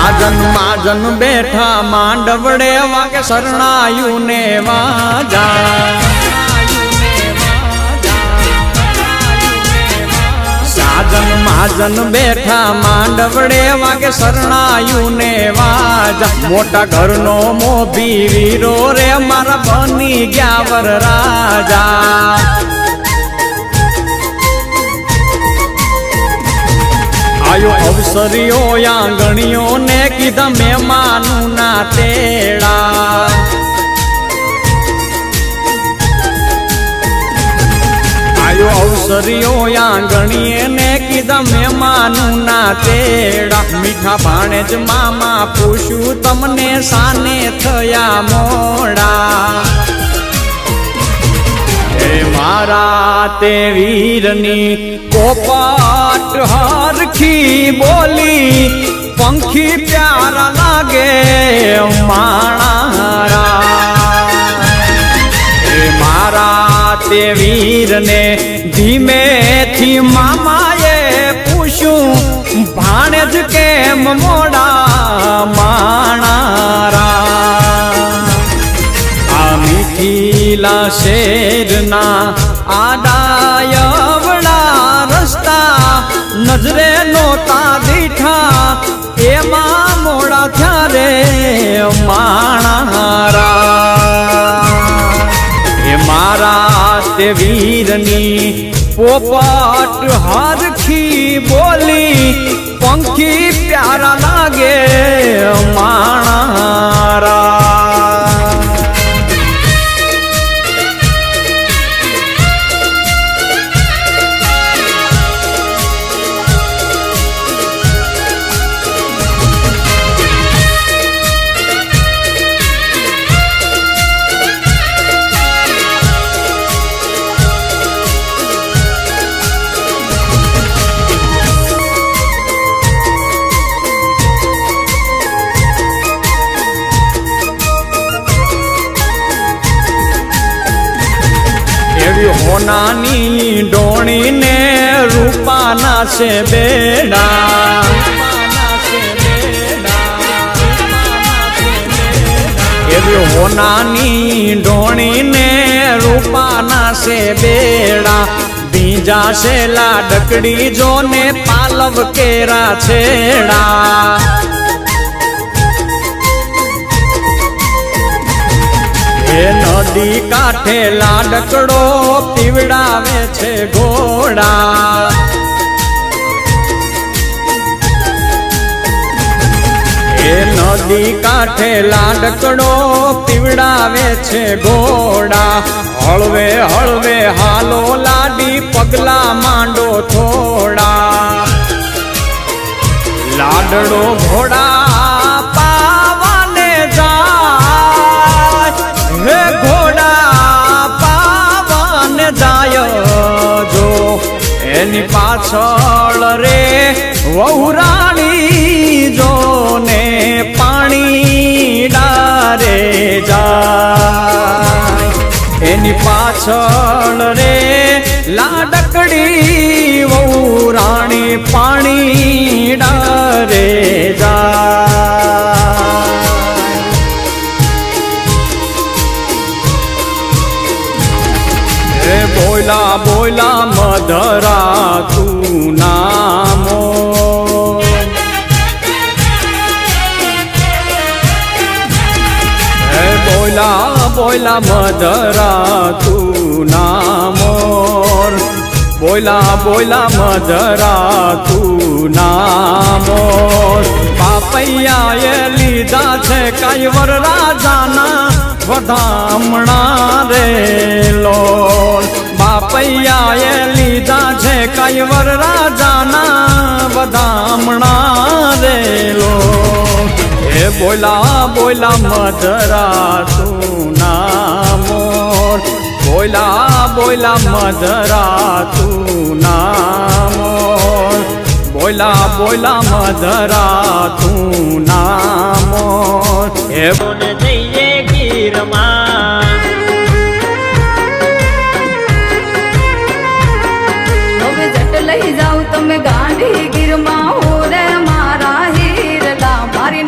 સાજન માજન બેઠા માંડવડે વાગે શરણાયું ને વાજા સાજન માજન બેઠા માંડવડે વાગે શરણાયું ને વાજા મોટા ઘરનો મોભી વીરો રે મારા બની ગયા વર રાજા આયો અવસરીઓ આંગણીઓ ને કીધા મહેમાનું ના તેડા આયો અવસરીઓ આંગણીએ ને કીધા મહેમાનું ના તેડા મીઠા ભાણેજ મામા પૂછ્યું તમને સાને થયા મોડા મારા તે વીરની પોપટ હરખી બોલી પંખી પ્યારા લાગે માણારા મારા તે વીરને ધીમેથી મામાએ પૂછ્યું ભાણેજ કેમ મોડા માણારા મીઠીલા શેરના આડાયવડા રસ્તા નજરે નોતા દીઠા એમાં મોડા થયા રે માણારા એ મારા તે વીરની પોપટ હરખી બોલી પંખી પ્યારા લાગે માણારા હોનાની ડોણી ને રૂપાના છે બેડા એવી હોનાની ડોણી ને રૂપાના છે બેડા બીજા છે લાડકડી જો ને પાલવ કેરા છેડા નદી કાંઠે લાડકડો પીવડાવે છે ઘોડા એ નદી કાંઠે લાડકડો પીવડાવે છે ઘોડા હળવે હળવે હાલો લાડી પગલા માંડો થોડા લાડડો ઘોડા પાવાને જાય હે ઘોડા પાવન જાય જો એની પાછળ રે વહુરાણી જો ને પાણી ડારે જાય એની પાછળ રે લાડકડી વહુરાણી પાણી ડારે જાય બોલા બોલા મધરા તું નામો બોલા બોલા મધરા તું નામો બોલા બોલા મધરા તું નામો પાપૈયાએ લીધા છે કૈવર રાજાના વધામણા રે લોલ બાપૈયાએ લીધા છે કૈવર રાજાના વધામણા રે લોલ એ બોલા બોલા મધરા તું નામોર બોલા બોલા મધરા તું નામોર બોલા બોલા મધરા તું નામોર એ બોલ જઈએ ગીરમાં હવે જટ લઈ જાઉં તમે ગાંધી ગીરમાં હો રે મારા હીરલા મારી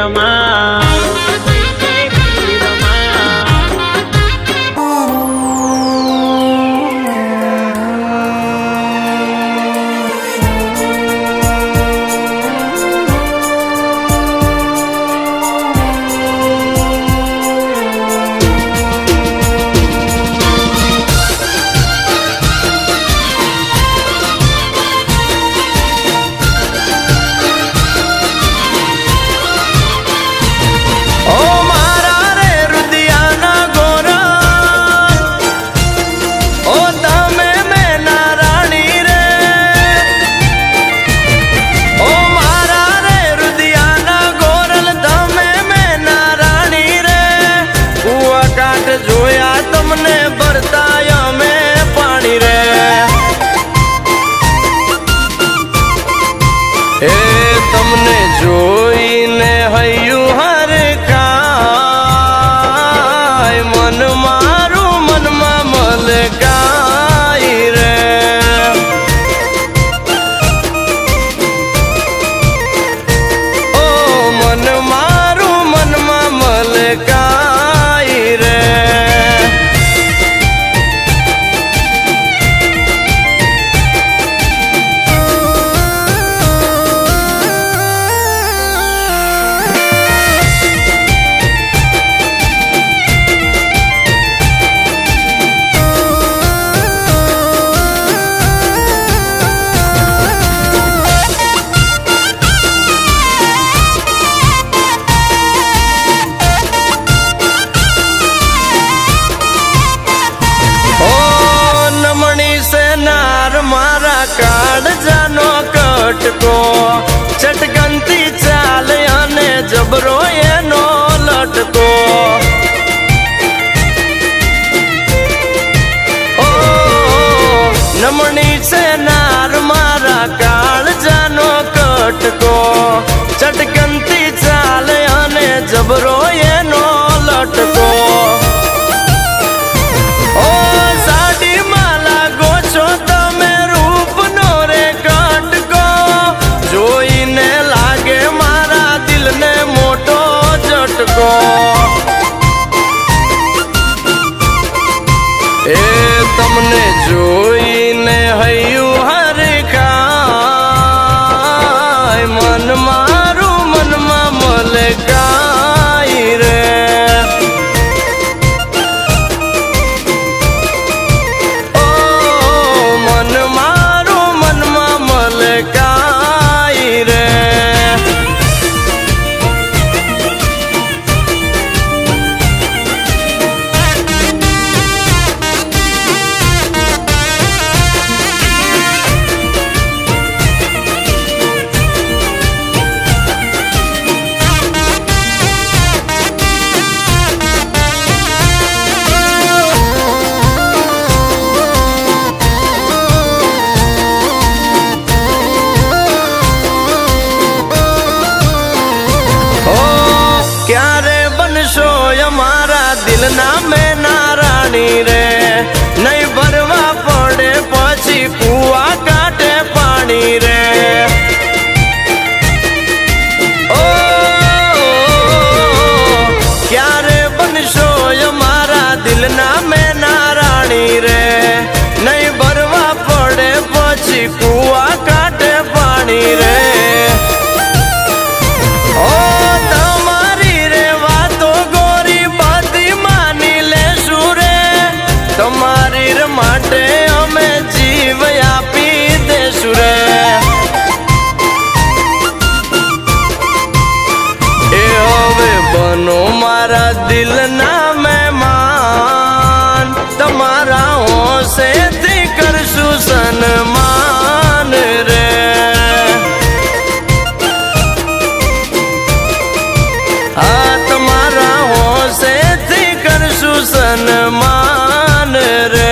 પીરમાં જોયા તમને ભરતા અમે પાણી રે એ તમને જોઈને હૈયું હર કાય મન મારું મનમાં મલકાય રે ઓ મન મારું મનમાં મલકાય રે કાળજાનો કટકો ચટકનથી ચાલે અને જબરો એનો લટકો ઓ નમણી છે નાર મારા કાળજાનો કટકો ચટકનથી ચાલે અને જબરો એનો લટકો એ તમને જોઈને હૈયું હર કાય મન મારું મનમાં મલકાય રે ઓ મન મારું મનમાં મલકાય રે દિલના મેં નારાણી રે નહીં ભરવા પડે પછી કુવા કાઢે પાણી રે ઓ ક્યારે બનશો મારા દિલના મેં નારાણી રે નહીં ભરવા પડે પછી કુવા કાઢે પાણી રે તમારી માટે અમે જીવ આપી દેશું રે એ હવે બનો મારા દિલના મહેમાન તમારા હોશેથી કરશું સન્માન રે આ તમારા હોશેથી કરશું સન્માન રે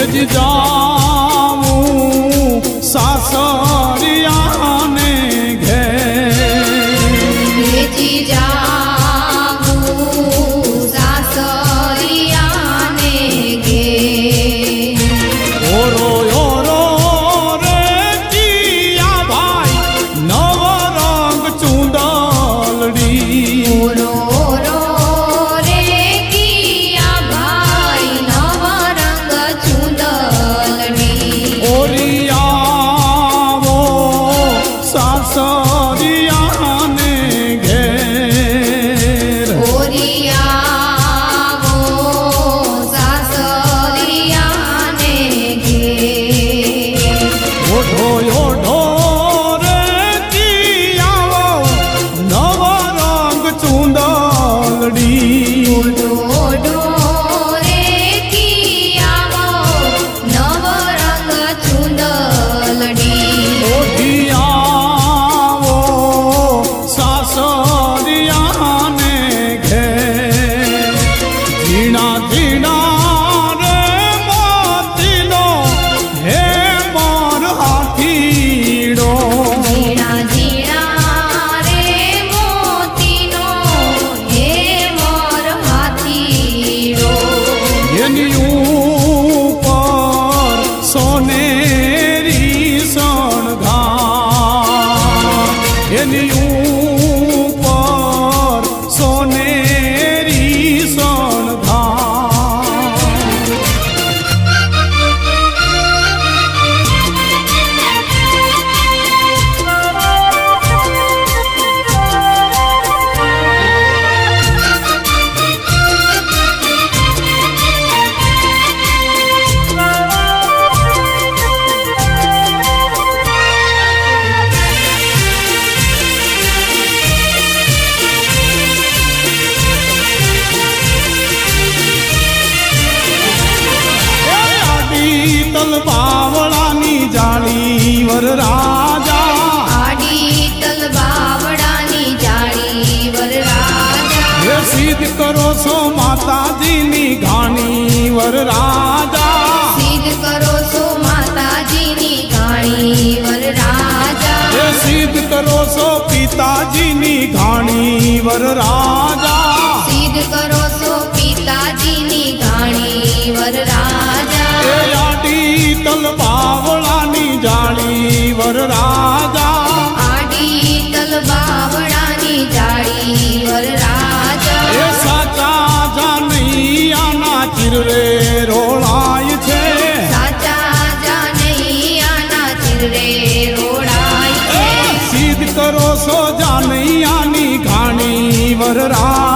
હેજી જાવું સાસરિયાને ઘેર હેજી જાવું સાસરિયાને ઘેર ઓરો ઓરો રે કિયા ભાઈ નવ રંગ ચૂંદલડી ઓરો ઓરો રે કિયા ભાઈ નવ રંગ ચૂંદલડી ઓરિયાવો સાસરિયાને ઘેર ઓરિયાવો સાસરિયાને ઘેર ઓઢો ઓઢો રે કિયાવો નવ રંગ ચૂંદલડી ઓઢો રે કિયાવો નવ રંગ ચૂંદલડી ઓઢિયાવો સાસરિયાને ઘેર ઝીણા ઝીણા રે મોતીનો હે મોર હાથીડો ઝીણા ઝીણા રે મોતીનો હે મોર હાથીડો એની ઉપર સોનેરી શણગાર એની ઉપર સોનેરી શણગાર બાવળાની જાળી વર રાજા આડી તલ બાવડાની જાળી વર રાજા હે સિદ્ધ કરો છો માતાજીની ઘાણી વર રાજા સિદ્ધ કરો છો માતાજીની ઘાણી વર રાજા હે સિદ્ધ કરો છો પિતાજીની ઘાણી વર રાજા સિદ્ધ કરો છો પિતાજીની ઘાણી વર રાજા એ આડી તલ બાવળાની જાળી વર રાજા આડી તલ બાવડાની જાળી વર રાજા એ સાચા જાનૈયાના ચિરરે રોળાય છે સાચા જાનૈયાના ચિરરે રોડાય છે સિદ્ધ કરો છો જાનૈયાની ઘાણી વર રાજા